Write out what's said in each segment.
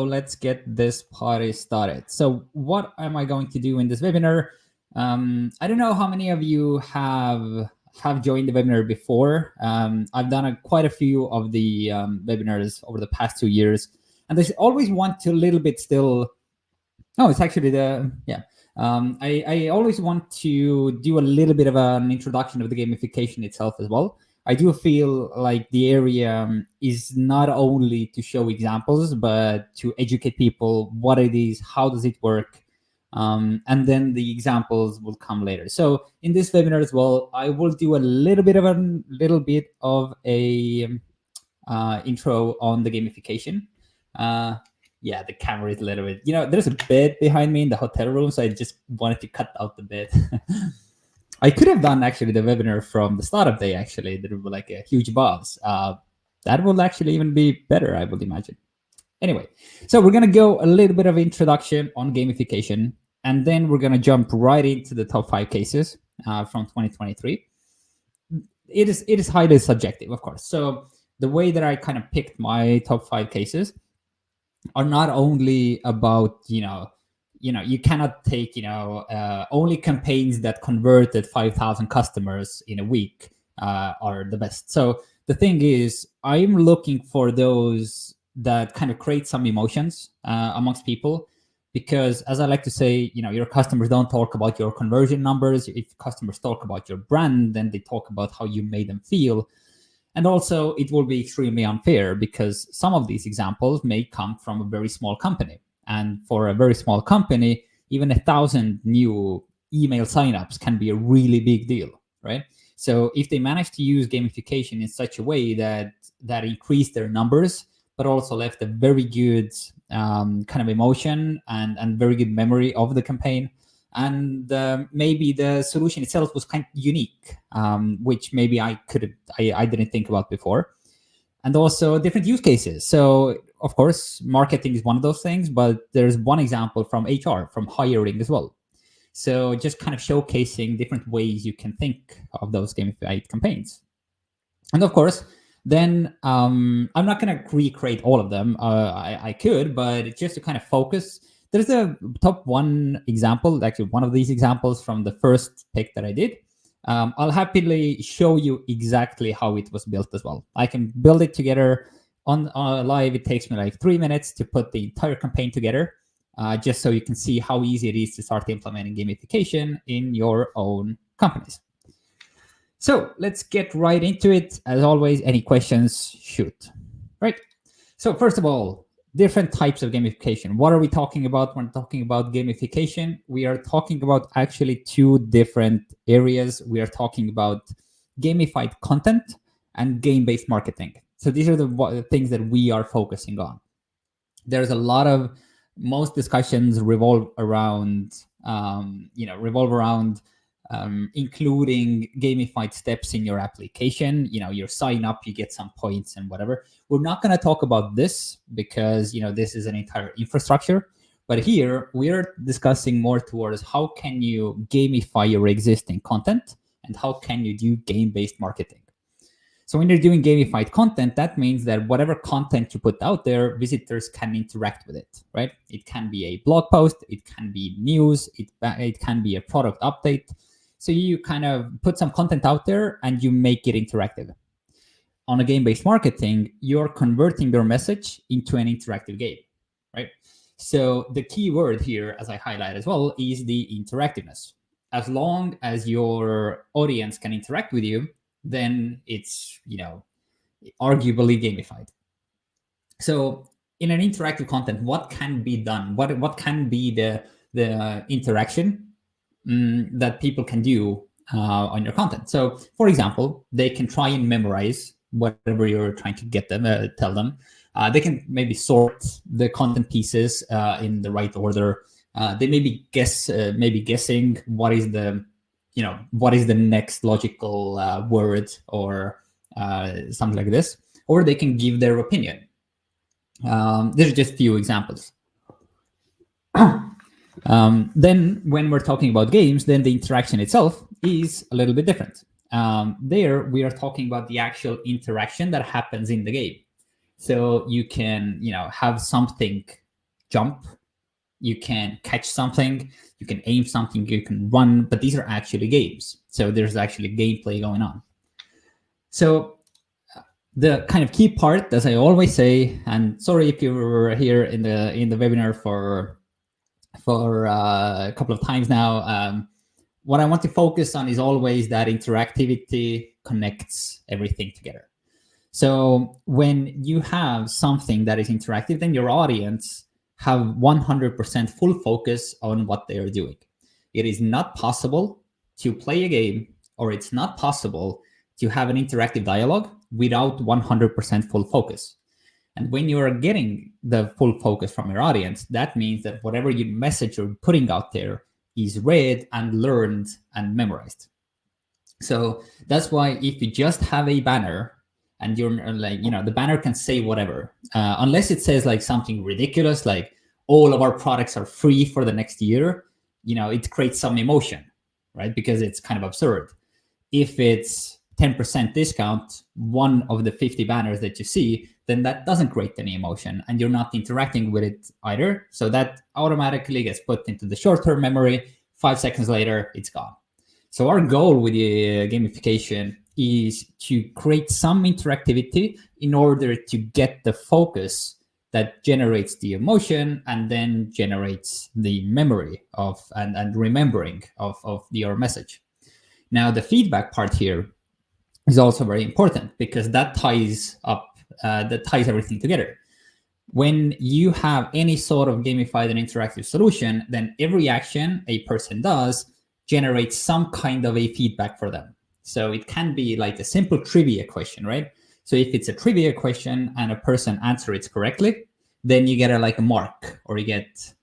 let's get this party started. So what am I going to do in this webinar? I don't know how many of you have joined the webinar before. I've done quite a few of the webinars over the past 2 years, and there's always want to a little bit still. Oh, it's actually I always want to do a little bit of an introduction of the gamification itself as well. I do feel like the area is not only to show examples, but to educate people what it is, how does it work, and then the examples will come later. So in this webinar as well, I will do a little bit of a intro on the gamification. Yeah, the camera is a little bit, there's a bed behind me in the hotel room, so I just wanted to cut out the bed. I could have done actually the webinar from the startup day, actually. There were like a huge buzz. That will actually even be better, I would imagine. Anyway, so we're going to go a little bit of introduction on gamification, and then we're going to jump right into the top 5 cases from 2023. It is highly subjective, of course. So the way that I kind of picked my top 5 cases are not only about, you cannot take, only campaigns that converted 5,000 customers in a week are the best. So the thing is, I'm looking for those that kind of create some emotions amongst people, because as I like to say, your customers don't talk about your conversion numbers. If customers talk about your brand, then they talk about how you made them feel. And also, it will be extremely unfair because some of these examples may come from a very small company. And for a very small company, even 1,000 new email signups can be a really big deal, right? So if they manage to use gamification in such a way that increased their numbers, but also left a very good kind of emotion and very good memory of the campaign, and maybe the solution itself was kind of unique, which maybe I didn't think about before. And also different use cases. So of course, marketing is one of those things, but there's one example from HR, from hiring as well. So just kind of showcasing different ways you can think of those gamified campaigns. And of course, then I'm not going to recreate all of them. I could, but just to kind of focus, there's a top 1 example, actually one of these examples from the first pick that I did. I'll happily show you exactly how it was built as well. I can build it together on live. It takes me like 3 minutes to put the entire campaign together, just so you can see how easy it is to start implementing gamification in your own companies. So let's get right into it. As always, any questions, shoot. Right. So first of all, different types of gamification. What are we talking about when talking about gamification? We are talking about actually 2 different areas. We are talking about gamified content and game-based marketing. So these are the things that we are focusing on. There's a lot of, most discussions revolve around, including gamified steps in your application. You sign up, you get some points and whatever. We're not going to talk about this because this is an entire infrastructure. But here we're discussing more towards how can you gamify your existing content and how can you do game-based marketing. So when you're doing gamified content, that means that whatever content you put out there, visitors can interact with it, right? It can be a blog post, it can be news, it can be a product update. So you kind of put some content out there and you make it interactive. On a game-based marketing, you're converting your message into an interactive game, right? So the key word here, as I highlight as well, is the interactiveness. As long as your audience can interact with you, then it's, arguably gamified. So in an interactive content, what can be done? What can be the interaction that people can do on your content? So for example, they can try and memorize whatever you're trying to get them, tell them. They can maybe sort the content pieces in the right order. They may be guessing what is the next logical word or something like this, or they can give their opinion. These are just a few examples. Then when we're talking about games, then the interaction itself is a little bit different. There we are talking about the actual interaction that happens in the game. So you can, have something jump, you can catch something, you can aim something, you can run, but these are actually games. So there's actually gameplay going on. So the kind of key part, as I always say, and sorry if you were here in the webinar for a couple of times now, what I want to focus on is always that interactivity connects everything together. So when you have something that is interactive, then your audience have 100% full focus on what they are doing. It is not possible to play a game, or it's not possible to have an interactive dialogue without 100% full focus. And when you are getting the full focus from your audience, that means that whatever you message you're putting out there is read and learned and memorized. So that's why if you just have a banner and you're like, the banner can say whatever, unless it says like something ridiculous, like all of our products are free for the next year, it creates some emotion, right? Because it's kind of absurd. If it's 10% discount, one of the 50 banners that you see, then that doesn't create any emotion and you're not interacting with it either. So that automatically gets put into the short-term memory. 5 seconds later, it's gone. So our goal with the gamification is to create some interactivity in order to get the focus that generates the emotion and then generates the memory of and remembering of your message. Now, the feedback part here is also very important because that ties everything together. When you have any sort of gamified and interactive solution, then every action a person does generates some kind of a feedback for them. So it can be like a simple trivia question, right? So if it's a trivia question and a person answers it correctly, then you get a mark, or you get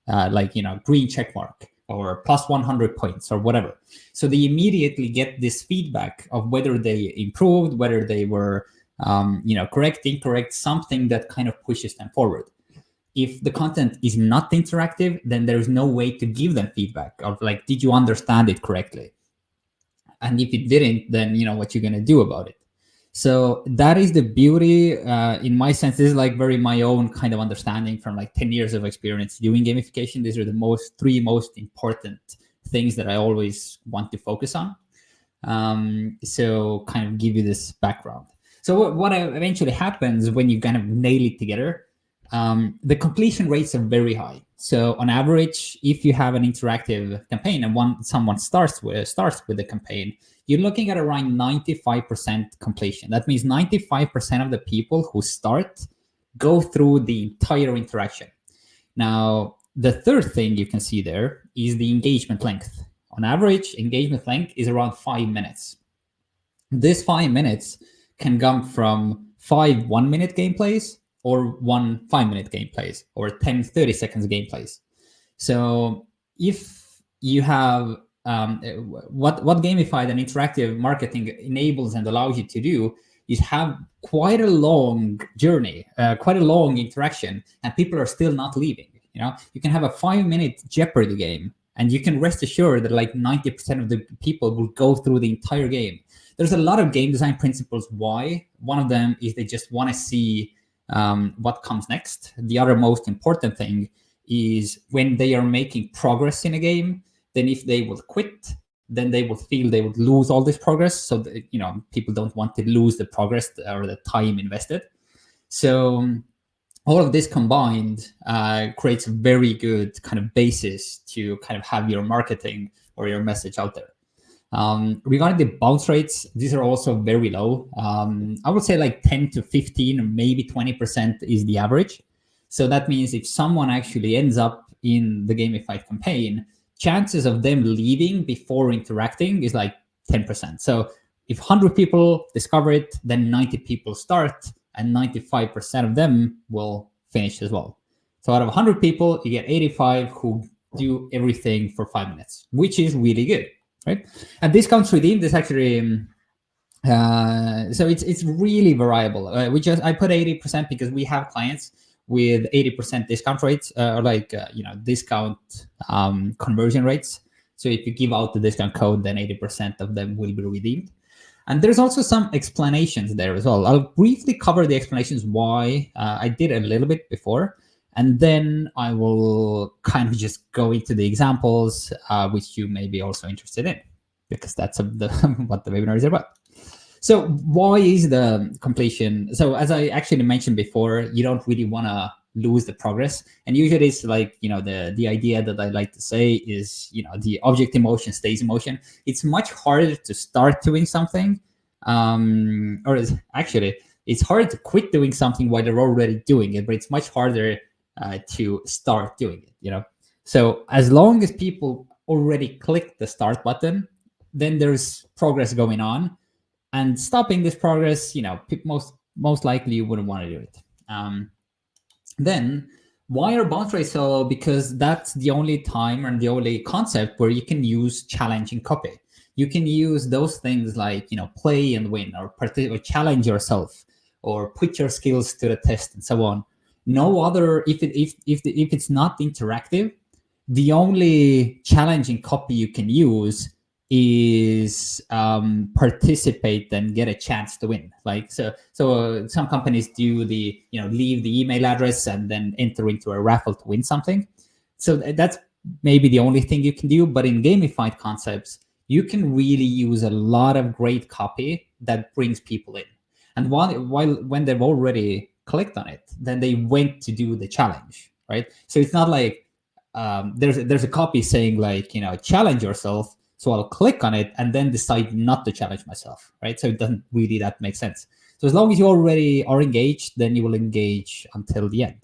green check mark, or plus 100 points or whatever. So they immediately get this feedback of whether they improved, whether they were correct, incorrect, something that kind of pushes them forward. If the content is not interactive, then there's no way to give them feedback of like, did you understand it correctly? And if it didn't, then what you're going to do about it. So that is the beauty, in my sense. This is like very my own kind of understanding from like 10 years of experience doing gamification. These are the three most important things that I always want to focus on. So kind of give you this background. So what eventually happens when you kind of nail it together, the completion rates are very high. So on average, if you have an interactive campaign and someone starts with the campaign, you're looking at around 95% completion. That means 95% of the people who start go through the entire interaction. Now, the third thing you can see there is the engagement length. On average, engagement length is around 5 minutes. This 5 minutes can come from 5 1-minute gameplays, or 1 5-minute gameplays, or 10 30 seconds gameplays. So if you have what gamified and interactive marketing enables and allows you to do is have quite a long journey, quite a long interaction, and people are still not leaving. You can have a 5-minute Jeopardy game, and you can rest assured that like 90% of the people will go through the entire game. There's a lot of game design principles why. One of them is they just want to see what comes next. The other most important thing is when they are making progress in a game, then if they will quit, then they will feel they would lose all this progress. So that, people don't want to lose the progress or the time invested. So all of this combined creates a very good kind of basis to kind of have your marketing or your message out there. Regarding the bounce rates, these are also very low. I would say like 10 to 15 or maybe 20% is the average. So that means if someone actually ends up in the gamified campaign, chances of them leaving before interacting is like 10%. So if 100 people discover it, then 90 people start, and 95% of them will finish as well. So out of 100 people, you get 85 who do everything for 5 minutes, which is really good, right? And discounts redeemed is actually, so it's really variable. I put 80% because we have clients with 80% discount rates, discount conversion rates. So if you give out the discount code, then 80% of them will be redeemed. And there's also some explanations there as well. I'll briefly cover the explanations why I did a little bit before. And then I will kind of just go into the examples, which you may be also interested in, because that's what the webinar is about. So why is the completion? So as I actually mentioned before, you don't really want to lose the progress. And usually it's like, the idea that I like to say is, the object in motion stays in motion. It's much harder to start doing something. It's hard to quit doing something while they're already doing it, but it's much harder to start doing it, So as long as people already click the start button, then there's progress going on. And stopping this progress, most likely you wouldn't want to do it. Then why are bounce rates so low? Because that's the only time and the only concept where you can use challenging copy. You can use those things like, play and win, or challenge yourself, or put your skills to the test, and so on. No other, if it's not interactive, the only challenging copy you can use is participate and get a chance to win. Like so some companies do the leave the email address and then enter into a raffle to win something. So that's maybe the only thing you can do. But in gamified concepts, you can really use a lot of great copy that brings people in. And when they've already clicked on it, then they went to do the challenge, right? So it's not like there's a copy saying like, challenge yourself. So I'll click on it and then decide not to challenge myself, right? So it doesn't really that make sense. So as long as you already are engaged, then you will engage until the end,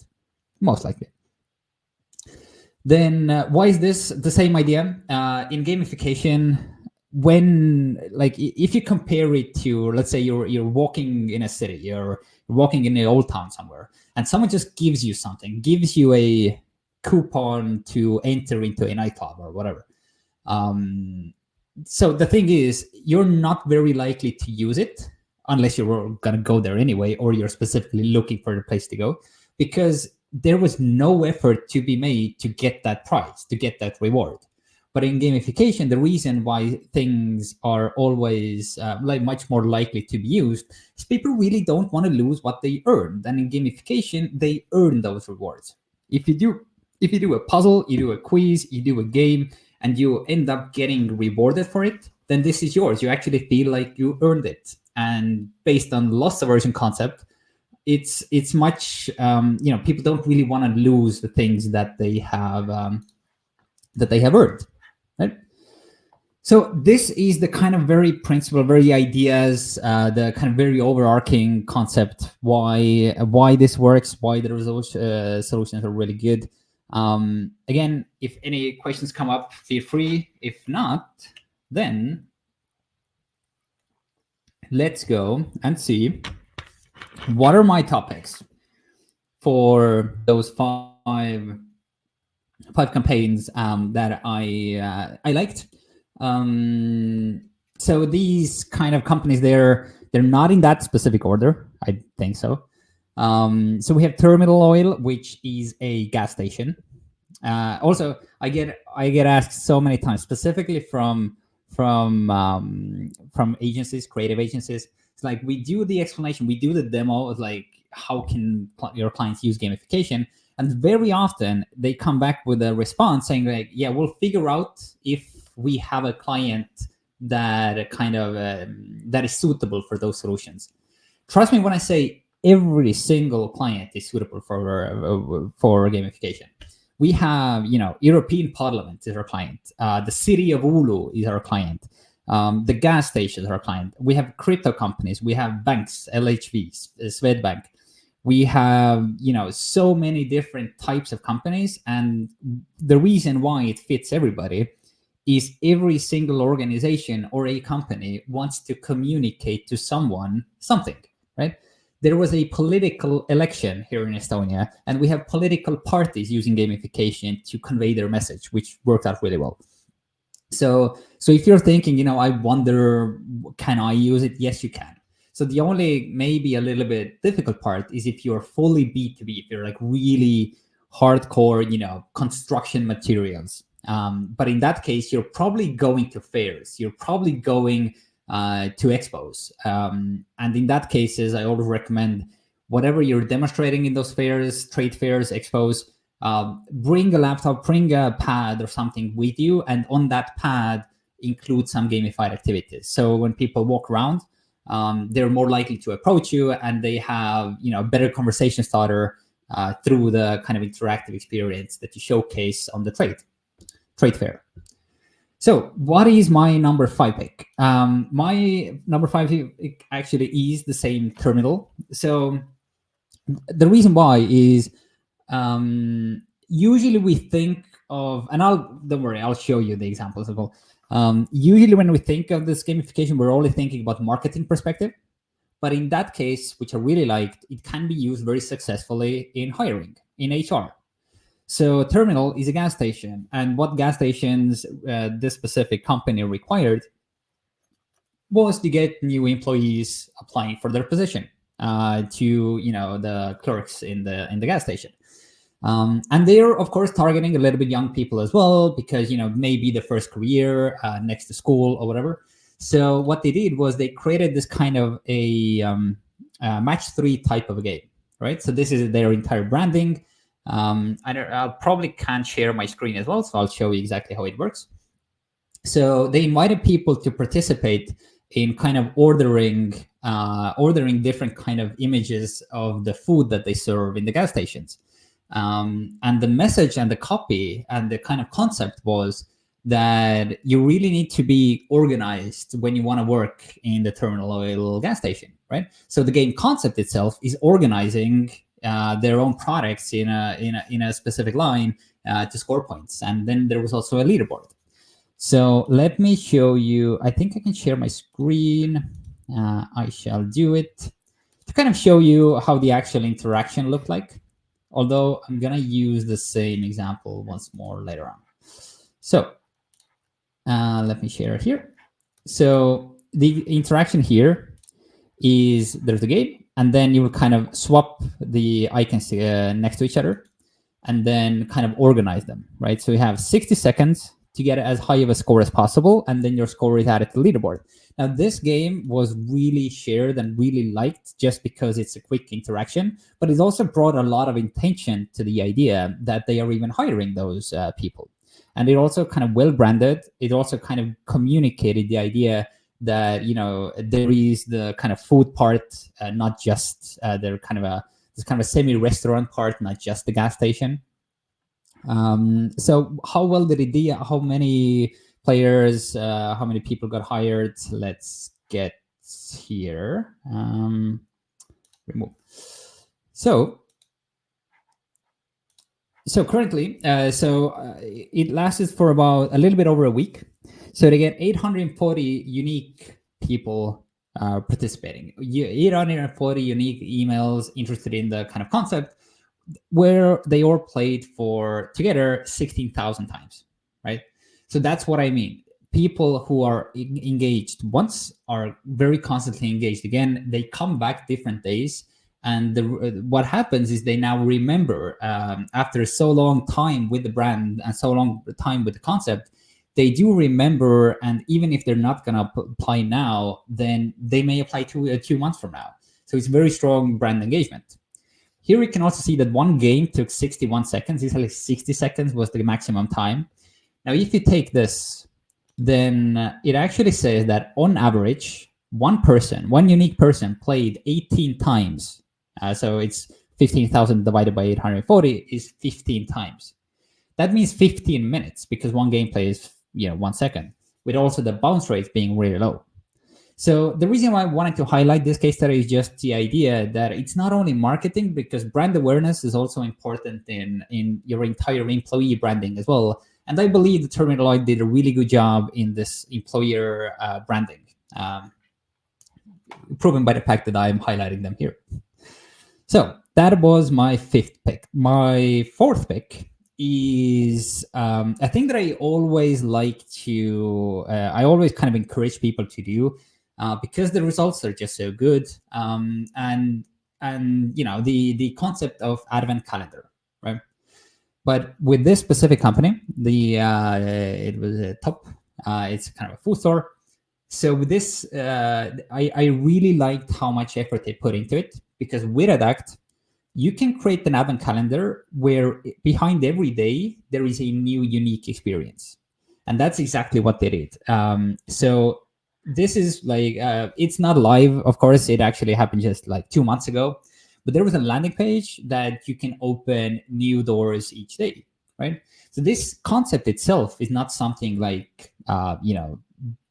most likely. Then why is this the same idea? In gamification, if you compare it to, let's say you're walking in a city, you're walking in an old town somewhere, and someone just gives you something, gives you a coupon to enter into a nightclub or whatever. So the thing is, you're not very likely to use it unless you're going to go there anyway, or you're specifically looking for the place to go, because there was no effort to be made to get that prize, to get that reward. But in gamification, the reason why things are always much more likely to be used is people really don't want to lose what they earned. And in gamification, they earn those rewards. If you do a puzzle, you do a quiz, you do a game, and you end up getting rewarded for it, then this is yours. You actually feel like you earned it. And based on loss aversion concept, it's much people don't really want to lose the things that they have earned, right? So this is the kind of very principle, very ideas, the kind of very overarching concept why this works, why the solutions are really good. Again, if any questions come up, feel free. If not, then let's go and see what are my topics for those five campaigns that I liked. So these kind of companies, they're not in that specific order. I think so. So we have Terminal Oil, which is a gas station. Also, I get asked so many times, specifically from agencies, creative agencies. It's like, we do the explanation, we do the demo of like, how can your clients use gamification? And very often they come back with a response saying like, yeah, we'll figure out if we have a client that kind of that is suitable for those solutions. Trust me when I say every single client is suitable for gamification. We have, European Parliament is our client. The city of Oulu is our client. The gas stations are our client. We have crypto companies. We have banks, LHVs, Swedbank. We have, so many different types of companies. And the reason why it fits everybody is every single organization or a company wants to communicate to someone something, right? There was a political election here in Estonia, and we have political parties using gamification to convey their message, which worked out really well. So if you're thinking, I wonder, can I use it? Yes, you can. So the only maybe a little bit difficult part is if you're fully B2B, if you're like really hardcore, construction materials. But in that case, you're probably going to fairs. You're probably going to expos. And in that cases, I always recommend whatever you're demonstrating in those fairs, trade fairs, expos, bring a laptop, bring a pad or something with you, and on that pad include some gamified activities. So when people walk around, they're more likely to approach you, and they have a better conversation starter through the kind of interactive experience that you showcase on the trade fair. So what is my number 5 pick? My number 5 actually is the same terminal. So the reason why is usually we think of, and don't worry, I'll show you the examples as well. Usually when we think of this gamification, we're only thinking about marketing perspective. But in that case, which I really liked, it can be used very successfully in hiring, in HR. So terminal is a gas station, and what gas stations this specific company required was to get new employees applying for their position to the clerks in the gas station. And they're of course targeting a little bit young people as well, because maybe the first career next to school or whatever. So what they did was they created this kind of a match 3 type of a game, right? So this is their entire branding. I probably can't share my screen as well, so I'll show you exactly how it works. So they invited people to participate in kind of ordering different kind of images of the food that they serve in the gas stations. And the message and the copy and the kind of concept was that you really need to be organized when you want to work in the terminal oil gas station, right? So the game concept itself is organizing their own products in a specific line to score points. And then there was also a leaderboard. So let me show you. I think I can share my screen. I shall do it to kind of show you how the actual interaction looked like. Although I'm going to use the same example once more later on. So let me share it here. So the interaction here is there's the game, and then you will kind of swap the icons next to each other and then kind of organize them, right? So you have 60 seconds to get as high of a score as possible, and then your score is added to the leaderboard. Now, this game was really shared and really liked just because it's a quick interaction, but it also brought a lot of intention to the idea that they are even hiring those people. And it also kind of well-branded. It also kind of communicated the idea that, there is the kind of food part, not just this kind of a semi-restaurant part, not just the gas station. So how well did it do? How many players, how many people got hired? Let's get here. Remove. So currently, it lasted for about a little bit over a week. So they get 840 unique people participating, 840 unique emails interested in the kind of concept, where they all played for together 16,000 times, right? So that's what I mean. People who are engaged once are very constantly engaged again. They come back different days. And what happens is they now remember after so long time with the brand and so long time with the concept, they do remember. And even if they're not going to apply now, then they may apply 2 months from now. So it's very strong brand engagement. Here we can also see that one game took 61 seconds. It's like 60 seconds was the maximum time. Now, if you take this, then it actually says that on average, one unique person played 18 times. So it's 15,000 divided by 840 is 15 times. That means 15 minutes because one gameplay is 1 second, with also the bounce rates being really low. So the reason why I wanted to highlight this case study is just the idea that it's not only marketing, because brand awareness is also important in your entire employee branding as well. And I believe the Terminaloid did a really good job in this employer branding, proven by the fact that I'm highlighting them here. So that was my 5th pick. My 4th pick is a thing that I always like to, I always kind of encourage people to do because the results are just so good. And the concept of advent calendar, right? But with this specific company, it was a top. It's kind of a food store. So with this, I really liked how much effort they put into it, because with Adact, you can create an advent calendar where behind every day there is a new unique experience, and that's exactly what they did. So this is like, it's not live, of course. It actually happened just like 2 months ago, but there was a landing page that you can open new doors each day, right? So this concept itself is not something like,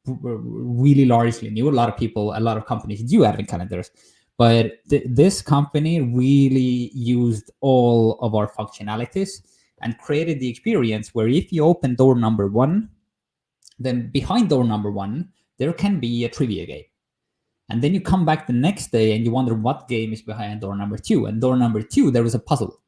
really largely new. A lot of people, a lot of companies do advent calendars, but this company really used all of our functionalities and created the experience where if you open door number 1, then behind door number 1 there can be a trivia game, and then you come back the next day and you wonder what game is behind door number 2, and door number 2 there was a puzzle,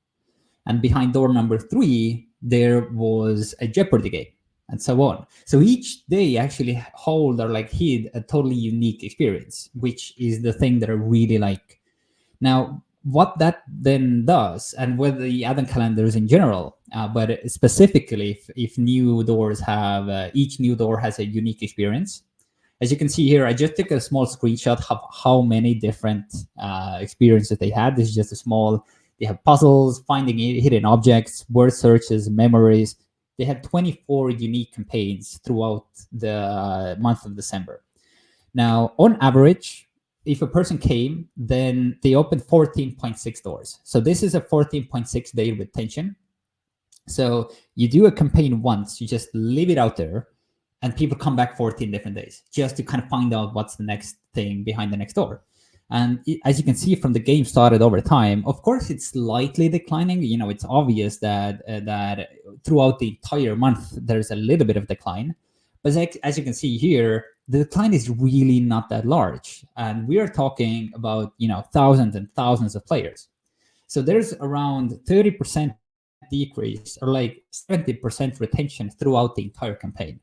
and behind door number 3 there was a Jeopardy game, and so on. So each day actually hold or like hid a totally unique experience, which is the thing that I really like. Now, what that then does, and whether the advent calendars in general, but specifically if new doors have, each new door has a unique experience. As you can see here, I just took a small screenshot of how many different experiences they had. This is just a small. They have puzzles, finding hidden objects, word searches, memories. They had 24 unique campaigns throughout the month of December. Now, on average, if a person came, then they opened 14.6 doors. So this is a 14.6 day retention. So you do a campaign once, you just leave it out there, and people come back 14 different days just to kind of find out what's the next thing behind the next door. And as you can see from the game started over time, of course, it's slightly declining. You know, it's obvious that that throughout the entire month, there's a little bit of decline. But as you can see here, the decline is really not that large. And we are talking about, thousands and thousands of players. So there's around 30% decrease or like 70% retention throughout the entire campaign.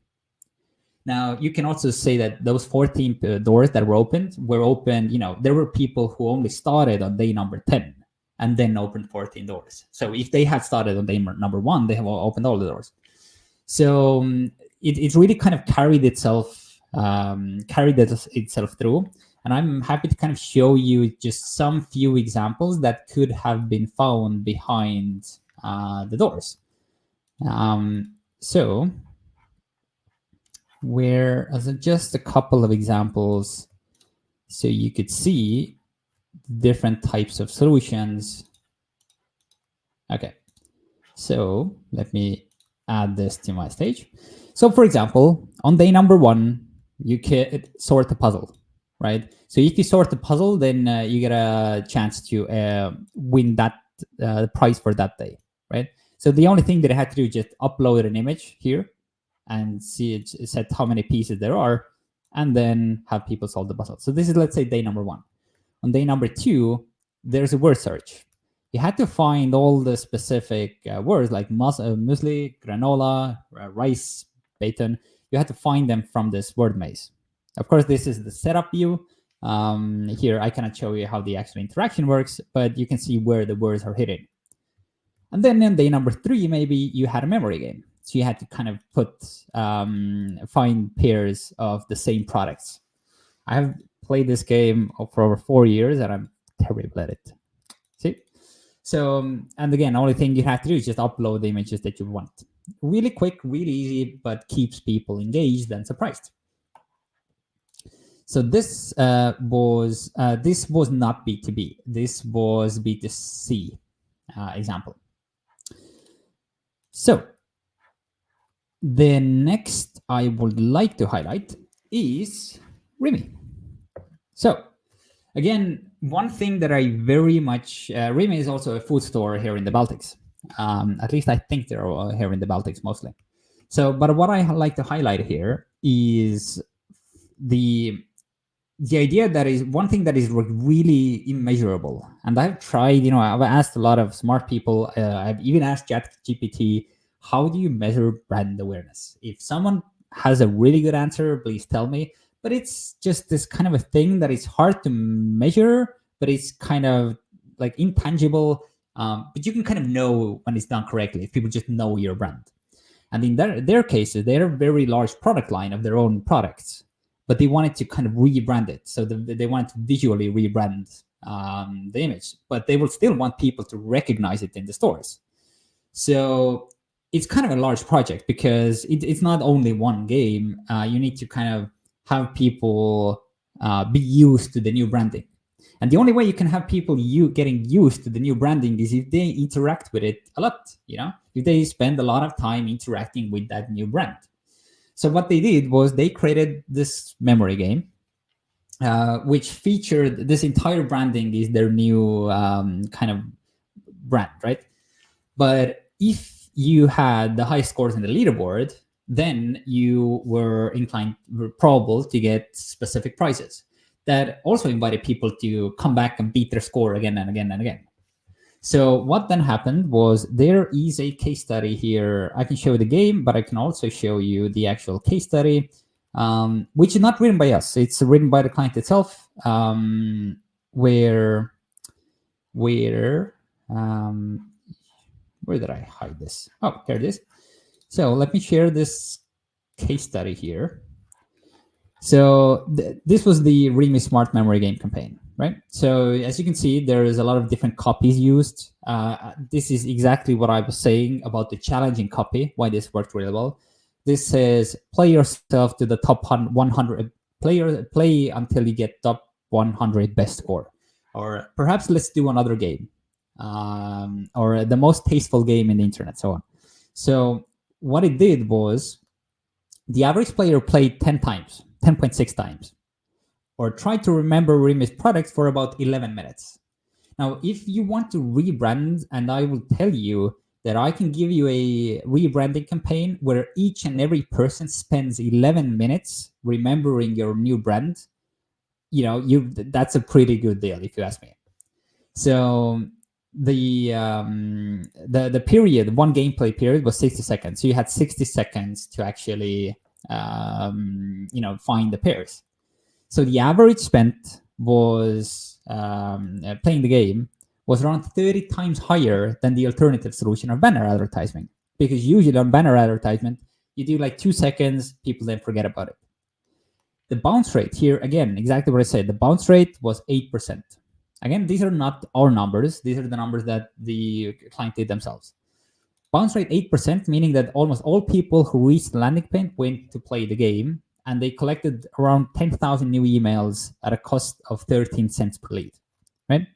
Now, you can also say that those 14 doors that were opened, there were people who only started on day number 10 and then opened 14 doors. So if they had started on day number 1, they have opened all the doors. So it really kind of carried itself through. And I'm happy to kind of show you just some few examples that could have been found behind the doors. So where just a couple of examples so you could see different types of solutions. Okay, so let me add this to my stage. So for example, on day number 1, you can sort the puzzle, right? So if you sort the puzzle, then you get a chance to win that prize for that day, right? So the only thing that I had to do is just upload an image here and see it set how many pieces there are, and then have people solve the puzzle. So this is, let's say, day number 1. On day number 2, there's a word search. You had to find all the specific words like muesli, granola, rice, bacon. You had to find them from this word maze. Of course, this is the setup view. Here, I cannot show you how the actual interaction works, but you can see where the words are hidden. And then on day number 3, maybe you had a memory game. So you had to kind of find pairs of the same products. I have played this game for over 4 years, and I'm terrible at it. See? So, and again, the only thing you have to do is just upload the images that you want. Really quick, really easy, but keeps people engaged and surprised. So this was not B2B. This was B2C example. So the next I would like to highlight is Remy. So again, one thing that I very much, Remy is also a food store here in the Baltics. At least I think they're here in the Baltics mostly. So, but what I like to highlight here is the idea that is one thing that is really immeasurable. And I've tried, I've asked a lot of smart people. I've even asked ChatGPT, how do you measure brand awareness? If someone has a really good answer, please tell me. But it's just this kind of a thing that is hard to measure, but it's kind of like intangible. But you can kind of know when it's done correctly if people just know your brand. And in their cases, they're a very large product line of their own products. but they wanted to kind of rebrand it. So they wanted to visually rebrand the image, but they will still want people to recognize it in the stores. So it's kind of a large project because it's not only one game. You need to kind of have people be used to the new branding. And the only way you can have people getting used to the new branding is if they interact with it a lot, if they spend a lot of time interacting with that new brand. So what they did was they created this memory game, which featured this entire branding is their new kind of brand, right? But if you had the high scores in the leaderboard, then you were probable to get specific prizes that also invited people to come back and beat their score again and again and again. So what then happened was there is a case study here. I can show you the game, but I can also show you the actual case study, which is not written by us. It's written by the client itself, where did I hide this? Oh, here it is. So let me share this case study here. So this was the Remy Smart Memory Game campaign, right? So as you can see, there is a lot of different copies used. This is exactly what I was saying about the challenging copy, why this worked really well. This says, play yourself to the top 100, play until you get top 100 best score. Or perhaps let's do another game. Or the most tasteful game in the internet, so on. So what it did was the average player played 10.6 times, or tried to remember Remy's products for about 11 minutes. Now, if you want to rebrand, and I will tell you that I can give you a rebranding campaign where each and every person spends 11 minutes remembering your new brand, that's a pretty good deal, if you ask me. So the period, one gameplay period, was 60 seconds. So you had 60 seconds to actually find the pairs. So the average spent was playing the game was around 30 times higher than the alternative solution of banner advertising, because usually on banner advertisement you do like 2 seconds, people then forget about it. The bounce rate here, again, exactly what I said, the bounce rate was 8%. Again, these are not our numbers. These are the numbers that the client did themselves. Bounce rate 8%, meaning that almost all people who reached the landing page went to play the game, and they collected around 10,000 new emails at a cost of 13 cents per lead, right?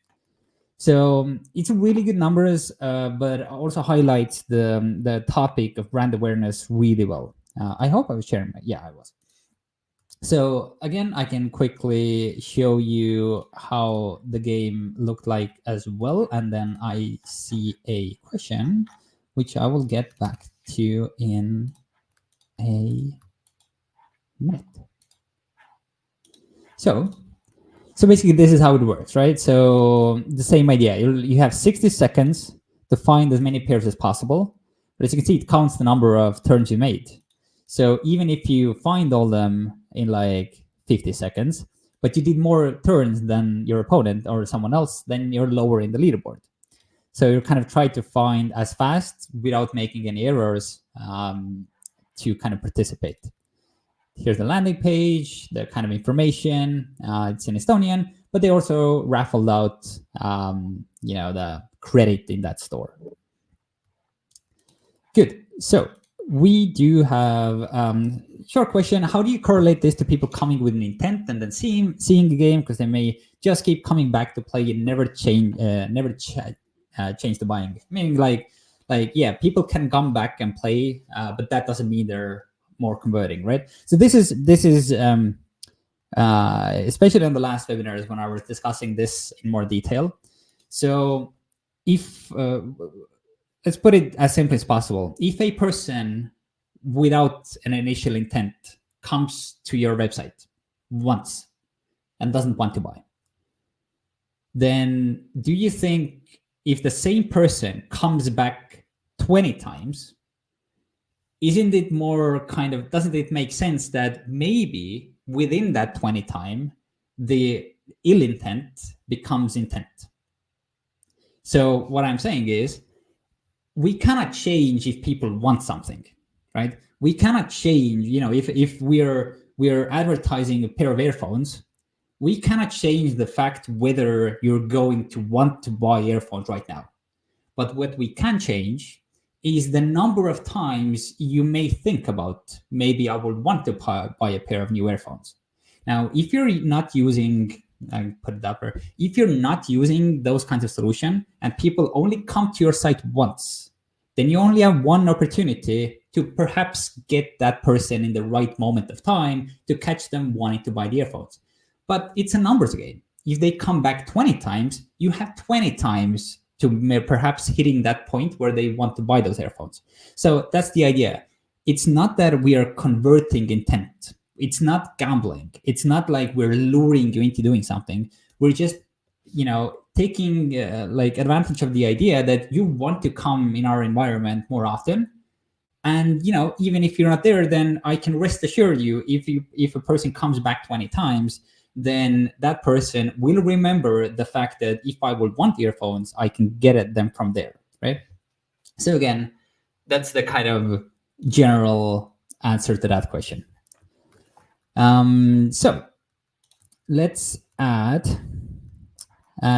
So it's really good numbers, but also highlights the topic of brand awareness really well. I hope I was sharing. Yeah, I was. So again, I can quickly show you how the game looked like as well. And then I see a question, which I will get back to you in a minute. So basically this is how it works, right? So the same idea, you have 60 seconds to find as many pairs as possible. But as you can see, it counts the number of turns you made. So even if you find all them in like 50 seconds, but you did more turns than your opponent or someone else, then you're lower in the leaderboard. So you're kind of trying to find as fast without making any errors to kind of participate. Here's the landing page, the kind of information. It's in Estonian, but they also raffled out, the credit in that store. Good. So we do have short question. How do you correlate this to people coming with an intent and then seeing the game, because they may just keep coming back to play and never change the buying? Meaning like yeah, people can come back and play, but that doesn't mean they're more converting, right? So this is especially on the last webinars when I was discussing this in more detail. So if let's put it as simply as possible. If a person without an initial intent comes to your website once and doesn't want to buy, then do you think if the same person comes back 20 times, isn't it more doesn't it make sense that maybe within that 20 time, the ill intent becomes intent? So what I'm saying is, we cannot change if people want something, right? We cannot change, if we're we're advertising a pair of earphones, we cannot change the fact whether you're going to want to buy earphones right now. But what we can change is the number of times you may think about, maybe I would want to buy a pair of new earphones. Now, if you're not using, I put it up here, if you're not using those kinds of solution and people only come to your site once, then you only have one opportunity to perhaps get that person in the right moment of time to catch them wanting to buy the earphones. But it's a numbers game. If they come back 20 times, you have 20 times to perhaps hitting that point where they want to buy those earphones. So that's the idea. It's not that we are converting intent. It's not gambling. It's not like we're luring you into doing something. We're just, taking like advantage of the idea that you want to come in our environment more often. And even if you're not there, then I can rest assure you, if a person comes back 20 times, then that person will remember the fact that if I would want earphones, I can get at them from there, right? So again, that's the kind of general answer to that question. So let's add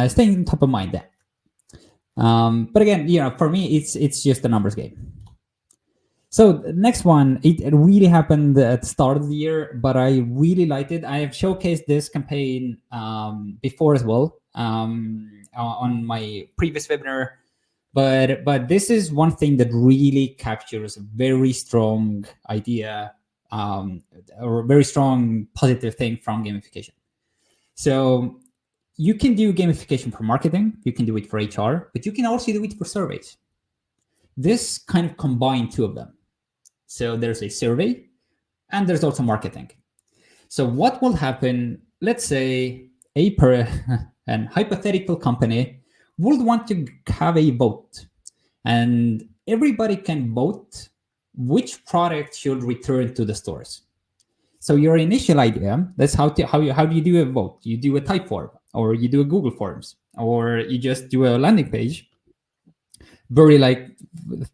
staying top of mind there. But again, for me, it's just a numbers game. So the next one, it really happened at the start of the year, but I really liked it. I have showcased this campaign before as well on my previous webinar, but this is one thing that really captures a very strong idea or a very strong positive thing from gamification. So you can do gamification for marketing, you can do it for HR, but you can also do it for surveys. This kind of combined two of them. So there's a survey and there's also marketing. So what will happen, let's say an hypothetical company would want to have a vote, and everybody can vote which product should return to the stores. So your initial idea, that's how do you do a vote? You do a type form, or you do a Google Forms, or you just do a landing page, bury like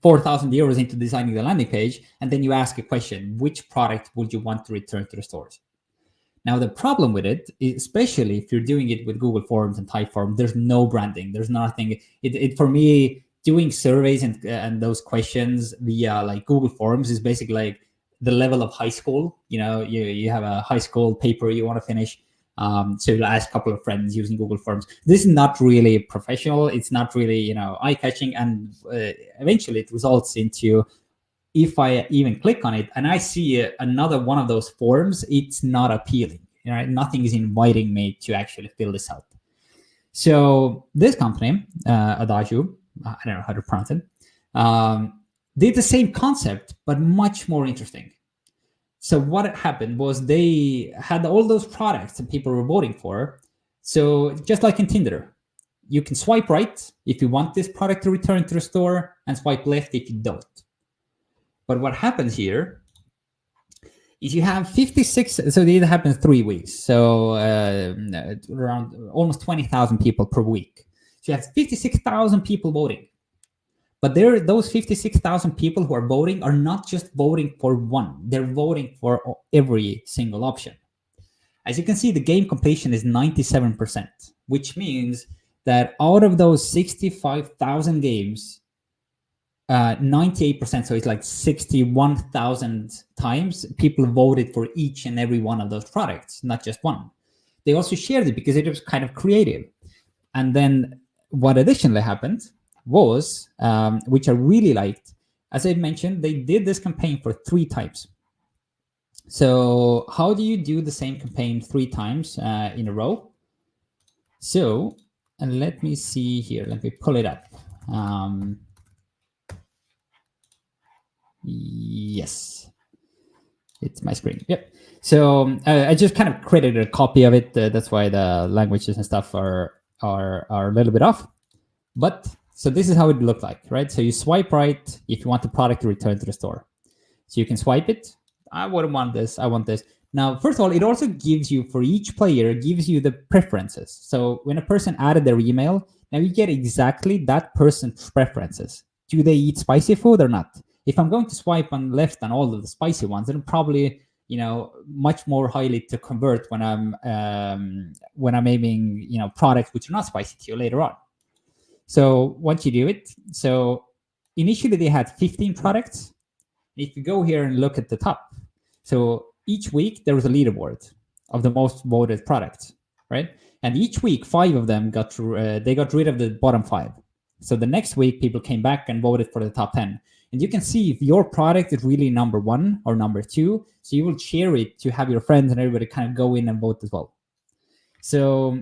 4,000 euros into designing the landing page, and then you ask a question: which product would you want to return to the stores? Now, the problem with it, especially if you're doing it with Google Forms and Typeform, there's no branding. There's nothing. For me, doing surveys and those questions via like Google Forms is basically like the level of high school. You have a high school paper you want to finish. So you'll ask a couple of friends using Google Forms. This is not really professional. It's not really, eye-catching. And eventually it results into, if I even click on it and I see another one of those forms, it's not appealing. Nothing is inviting me to actually fill this out. So this company, Adact, I don't know how to pronounce it, did the same concept, but much more interesting. So what happened was they had all those products that people were voting for. So just like in Tinder, you can swipe right if you want this product to return to the store, and swipe left if you don't. But what happens here is you have 56, so it happens 3 weeks. So around almost 20,000 people per week. So you have 56,000 people voting. But those 56,000 people who are voting are not just voting for one. They're voting for every single option. As you can see, the game completion is 97%, which means that out of those 65,000 games, 98%, so it's like 61,000 times, people voted for each and every one of those products, not just one. They also shared it because it was kind of creative. And then what additionally happened was, which I really liked, as I mentioned, they did this campaign for 3 times. So how do you do the same campaign 3 times in a row? So, and let me see here, let me pull it up. Yes, it's my screen. Yep. So I just kind of created a copy of it. That's why the languages and stuff are a little bit off. But so this is how it looked like, right? So you swipe right if you want the product to return to the store. So you can swipe it. I wouldn't want this. I want this. Now, first of all, it also gives you, for each player, gives you the preferences. So when a person added their email, now you get exactly that person's preferences. Do they eat spicy food or not? If I'm going to swipe on left on all of the spicy ones, then probably much more highly to convert when I'm aiming products which are not spicy to you later on. So once you do it, so initially they had 15 products. If you go here and look at the top, so each week there was a leaderboard of the most voted products, right? And each week 5 of them got rid of the bottom 5. So the next week people came back and voted for the top 10. And you can see if your product is really number 1 or number 2. So you will share it to have your friends and everybody kind of go in and vote as well. So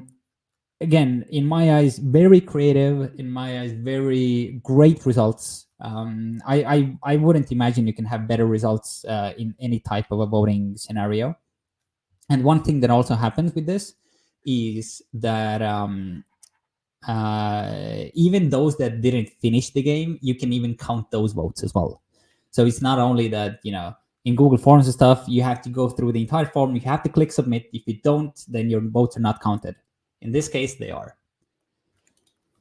again, in my eyes, very creative. In my eyes, very great results. I wouldn't imagine you can have better results in any type of a voting scenario. And one thing that also happens with this is that even those that didn't finish the game, you can even count those votes as well. So it's not only that, in Google Forms and stuff, you have to go through the entire form. You have to click submit. If you don't, then your votes are not counted. In this case, they are.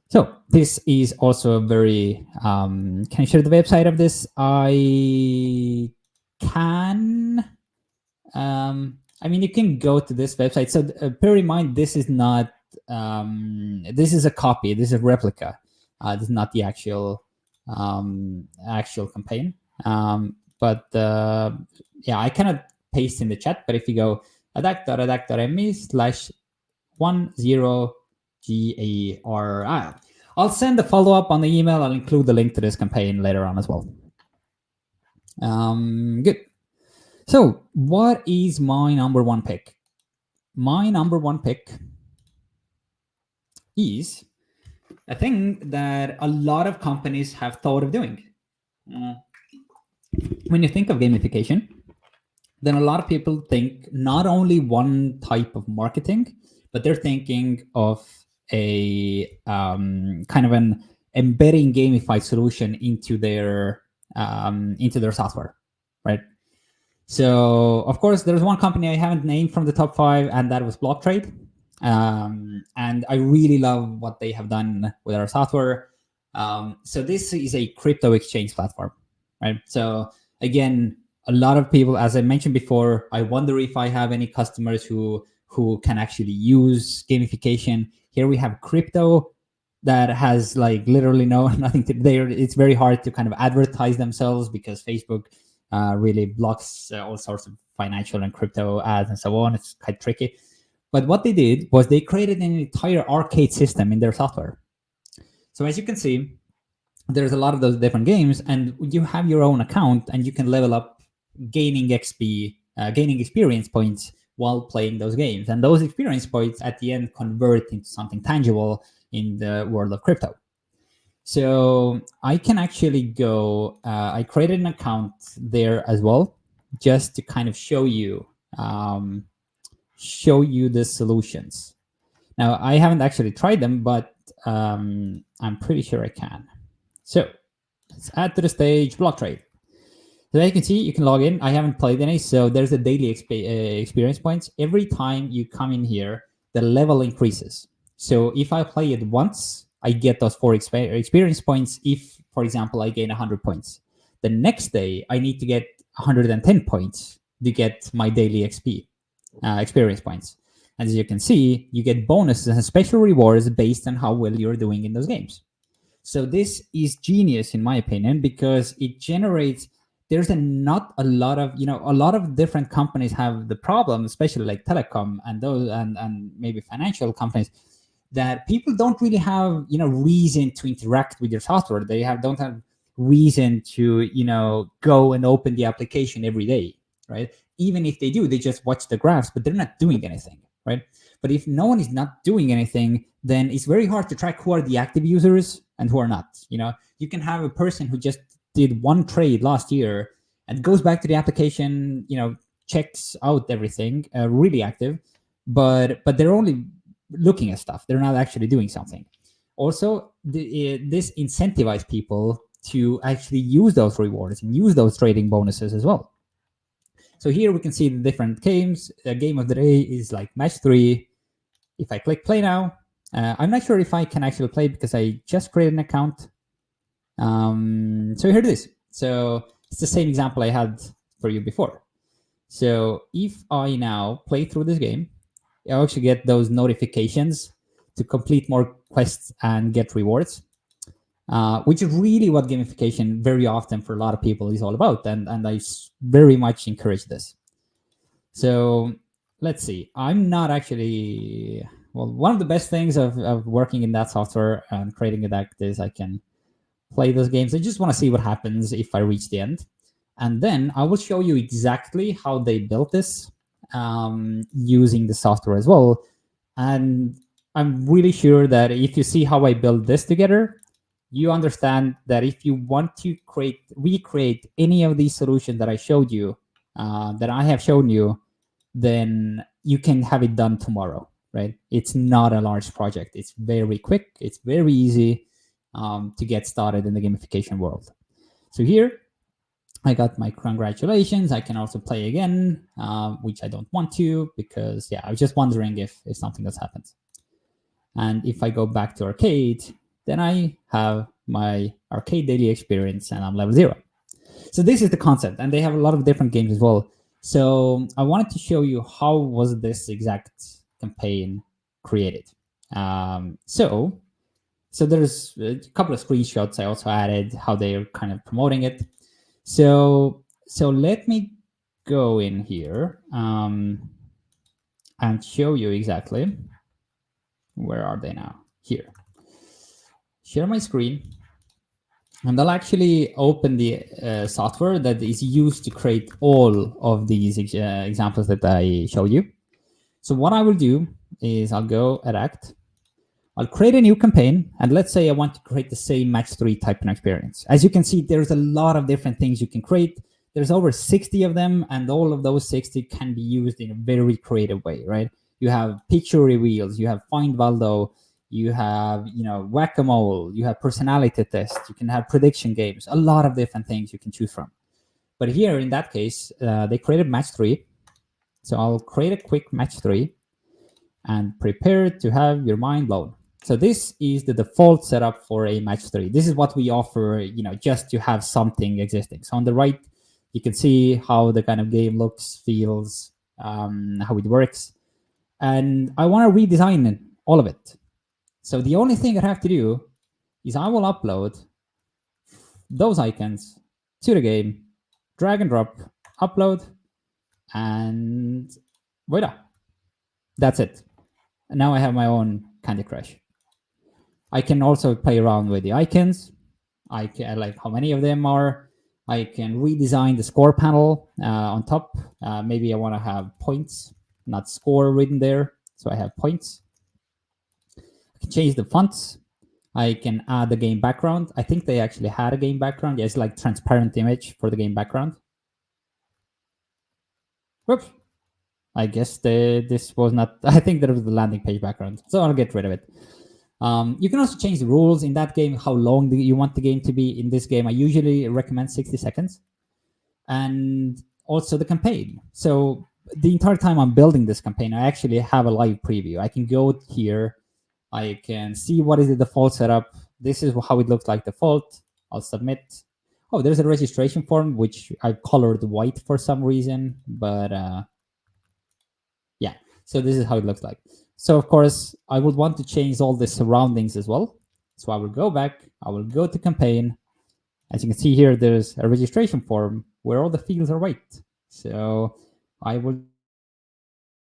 So this is also a very, can I share the website of this? I can. You can go to this website. So bear in mind, this is not, this is a copy. This is a replica. This is not the actual campaign. But I cannot paste in the chat. But if you go adact.me/10GARI, I'll send a follow-up on the email. I'll include the link to this campaign later on as well. Good. So what is my number 1 pick? My number 1 pick is a thing that a lot of companies have thought of doing. When you think of gamification, then a lot of people think not only one type of marketing, but they're thinking of a kind of an embedding gamified solution into their software, right? So of course, there's one company I haven't named from the top 5, and that was Blocktrade. And I really love what they have done with our software. So this is a crypto exchange platform, right? So again, a lot of people, as I mentioned before, I wonder if I have any customers who can actually use gamification. Here we have crypto that has like literally nothing to there. It's very hard to kind of advertise themselves because Facebook really blocks all sorts of financial and crypto ads and so on. It's quite tricky. But what they did was they created an entire arcade system in their software. So as you can see, there's a lot of those different games, and you have your own account, and you can level up, gaining XP, gaining experience points while playing those games. And those experience points at the end convert into something tangible in the world of crypto. So I can actually go, I created an account there as well, just to kind of show you the solutions. Now, I haven't actually tried them, but I'm pretty sure I can. So let's add to the stage Blocktrade. So as you can see, you can log in. I haven't played any, so there's a daily experience points. Every time you come in here, the level increases. So if I play it once, I get those 4 experience points. If, for example, I gain 100 points. The next day, I need to get 110 points to get my daily XP experience points. And as you can see, you get bonuses and special rewards based on how well you're doing in those games. So this is genius, in my opinion, because it generates, there's not a lot of, a lot of different companies have the problem, especially like telecom and those and maybe financial companies, that people don't really have, reason to interact with your software. They don't have reason to, go and open the application every day, right? Even if they do, they just watch the graphs, but they're not doing anything, right? But if no one is not doing anything, then it's very hard to track who are the active users and who are not. You can have a person who just did one trade last year and goes back to the application, checks out everything, really active, but they're only looking at stuff. They're not actually doing something. Also, this incentivizes people to actually use those rewards and use those trading bonuses as well. So here we can see the different games. The game of the day is like match 3. If I click play now, I'm not sure if I can actually play because I just created an account. So here it is. So it's the same example I had for you before. So if I now play through this game, I actually get those notifications to complete more quests and get rewards, which is really what gamification very often for a lot of people is all about. And I very much encourage this. So let's see. I'm not actually, well, one of the best things of working in that software and creating Adact is I can play those games. I just want to see what happens if I reach the end. And then I will show you exactly how they built this using the software as well. And I'm really sure that if you see how I build this together, you understand that if you want to recreate any of these solutions that I showed you, that I have shown you, then you can have it done tomorrow, right? It's not a large project. It's very quick. It's very easy to get started in the gamification world. So here, I got my congratulations. I can also play again, which I don't want to because, yeah, I was just wondering if something else happens. And if I go back to arcade, then I have my arcade daily experience and I'm level 0. So this is the concept, and they have a lot of different games as well. So I wanted to show you how was this exact campaign created. So there's a couple of screenshots I also added, how they're kind of promoting it. So let me go in here and show you exactly. Where are they now? Here. Share my screen. And I'll actually open the software that is used to create all of these examples that I showed you. So what I will do is I'll go Adact. I'll create a new campaign. And let's say I want to create the same match 3 type of experience. As you can see, there's a lot of different things you can create. There's over 60 of them. And all of those 60 can be used in a very creative way, right? You have picture reveals. You have Find Waldo. You have, whack-a-mole, you have personality tests, you can have prediction games, a lot of different things you can choose from. But here, in that case, they created match 3. So I'll create a quick match 3 and prepare to have your mind blown. So this is the default setup for a match 3. This is what we offer, just to have something existing. So on the right, you can see how the kind of game looks, feels, how it works. And I want to redesign all of it. So the only thing I have to do is I will upload those icons to the game, drag and drop, upload, and voila. That's it. And now I have my own Candy Crush. I can also play around with the icons. I can like how many of them are. I can redesign the score panel on top. Maybe I want to have points, not score written there. So I have points. I can change the fonts. I can add the game background. I think they actually had a game background. Yeah, it's like transparent image for the game background. Whoops. I guess this was not, I think that was the landing page background. So I'll get rid of it. You can also change the rules in that game, how long you want the game to be. In this game, I usually recommend 60 seconds. And also the campaign. So the entire time I'm building this campaign, I actually have a live preview. I can go here. I can see what is the default setup. This is how it looks like default. I'll submit. Oh, there's a registration form, which I colored white for some reason. But yeah, so this is how it looks like. So of course, I would want to change all the surroundings as well. So I will go back. I will go to campaign. As you can see here, there's a registration form where all the fields are white. So I will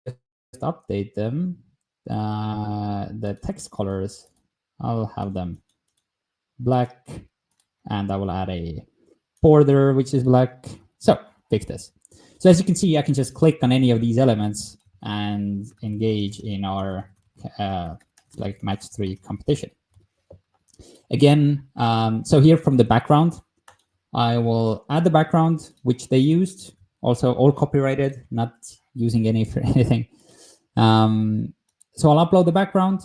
just update them. The text colors, I'll have them black, and I will add a border which is black. So fix this. So as you can see, I can just click on any of these elements and engage in our like match 3 competition. Again, so here from the background, I will add the background which they used, also all copyrighted, not using any for anything. So I'll upload the background,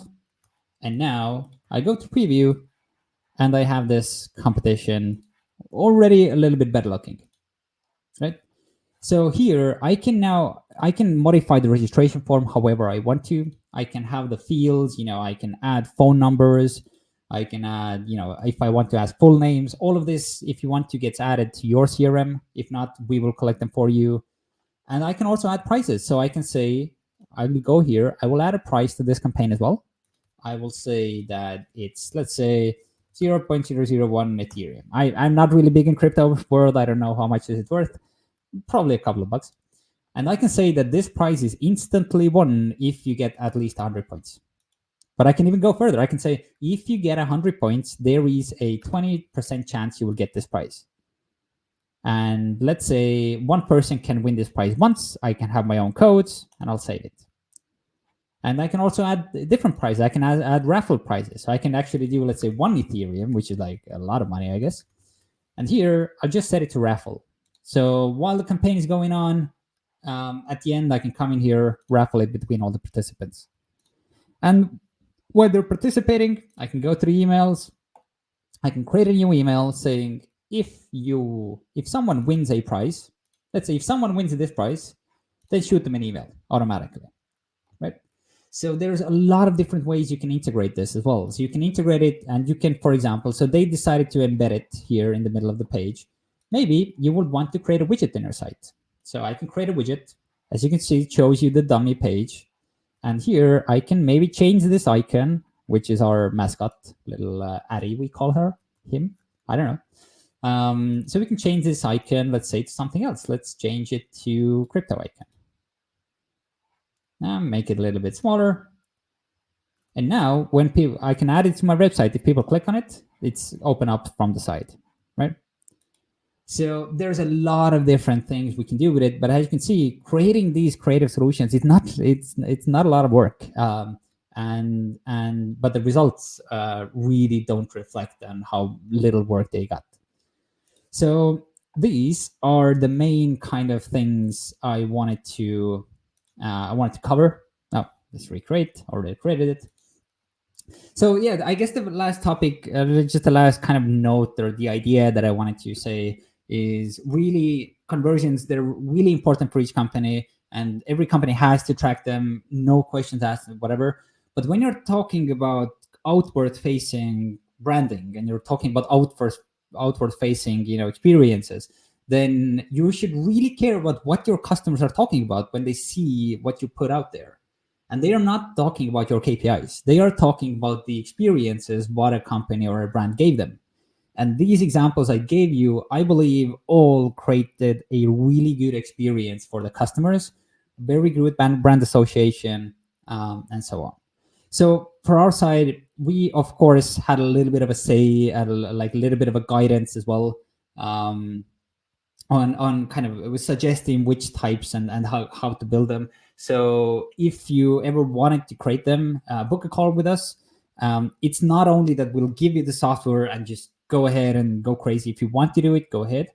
and now I go to preview, and I have this competition already a little bit better looking, right? So here I can modify the registration form however I want to. I can have the fields, I can add phone numbers. I can add, if I want to ask full names, all of this, if you want to, gets added to your CRM. If not, we will collect them for you. And I can also add prices. So I can say, I will go here, I will add a price to this campaign as well. I will say that it's, let's say, 0.001 Ethereum. I'm not really big in crypto world. I don't know how much is it worth. Probably a couple of bucks. And I can say that this price is instantly won if you get at least 100 points. But I can even go further. I can say, if you get 100 points, there is a 20% chance you will get this prize. And let's say one person can win this prize once. I can have my own codes and I'll save it. And I can also add different prizes. I can add raffle prizes. So I can actually do, let's say, 1 Ethereum, which is like a lot of money, I guess. And here, I'll just set it to raffle. So while the campaign is going on, at the end, I can come in here, raffle it between all the participants. And while they're participating, I can go through emails. I can create a new email saying, if someone wins a prize, let's say if someone wins this prize, then shoot them an email automatically, right? So there's a lot of different ways you can integrate this as well. So you can integrate it, and you can, for example, so they decided to embed it here in the middle of the page. Maybe you would want to create a widget in your site. So I can create a widget. As you can see, it shows you the dummy page. And here I can maybe change this icon, which is our mascot, little Addy, we call him. I don't know. So we can change this icon, let's say, to something else. Let's change it to crypto icon. Now make it a little bit smaller. And now when people, I can add it to my website. If people click on it, it's open up from the side, right? So there's a lot of different things we can do with it. But as you can see, creating these creative solutions, it's not a lot of work. But the results really don't reflect on how little work they got. So these are the main kind of things I wanted to cover. Oh, let's recreate. Already created it. So yeah, I guess the last topic, just the last kind of note or the idea that I wanted to say is really conversions. They're really important for each company, and every company has to track them. No questions asked, whatever. But when you're talking about outward facing branding and you're talking about outward facing, experiences, then you should really care about what your customers are talking about when they see what you put out there. And they are not talking about your KPIs. They are talking about the experiences what a company or a brand gave them. And these examples I gave you, I believe, all created a really good experience for the customers, very good brand association, and so on. So for our side, we of course had a little bit of a say, and like a little bit of a guidance as well, on kind of suggesting which types and how to build them. So if you ever wanted to create them, book a call with us. It's not only that we'll give you the software and just go ahead and go crazy. If you want to do it, go ahead.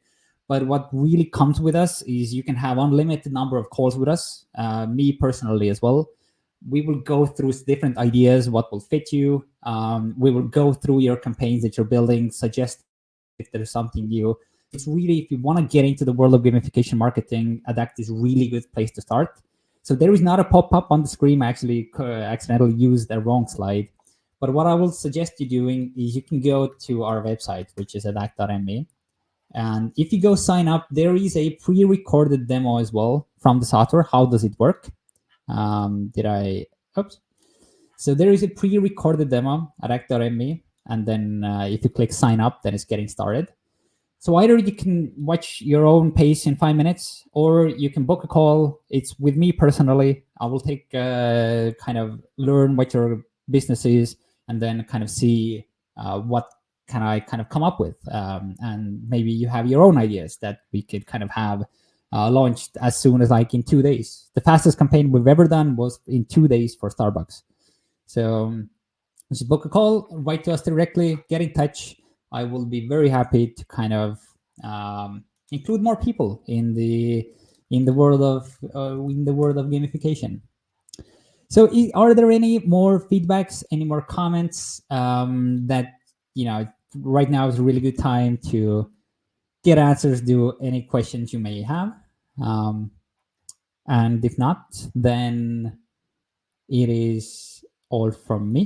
But what really comes with us is you can have unlimited number of calls with us, me personally as well. We will go through different ideas, what will fit you. We will go through your campaigns that you're building, suggest if there's something new. It's really, if you want to get into the world of gamification marketing, Adact is a really good place to start. So there is not a pop-up on the screen. I actually accidentally used the wrong slide. But what I will suggest you doing is you can go to our website, which is adact.me. And if you go sign up, there is a pre-recorded demo as well from the software. How does it work? Oops. So there is a pre-recorded demo at adact.me. And then if you click sign up, then it's getting started. So either you can watch your own pace in 5 minutes, or you can book a call. It's with me personally. I will take kind of learn what your business is, and then kind of see what can I kind of come up with. And maybe you have your own ideas that we could kind of have launched as soon as like in 2 days. The fastest campaign we've ever done was in 2 days for Starbucks. So just book a call, write to us directly, get in touch. I will be very happy to kind of include more people in the world of gamification. So, are there any more feedbacks, any more comments that right now is a really good time to get answers to any questions you may have, and if not, then it is all from me.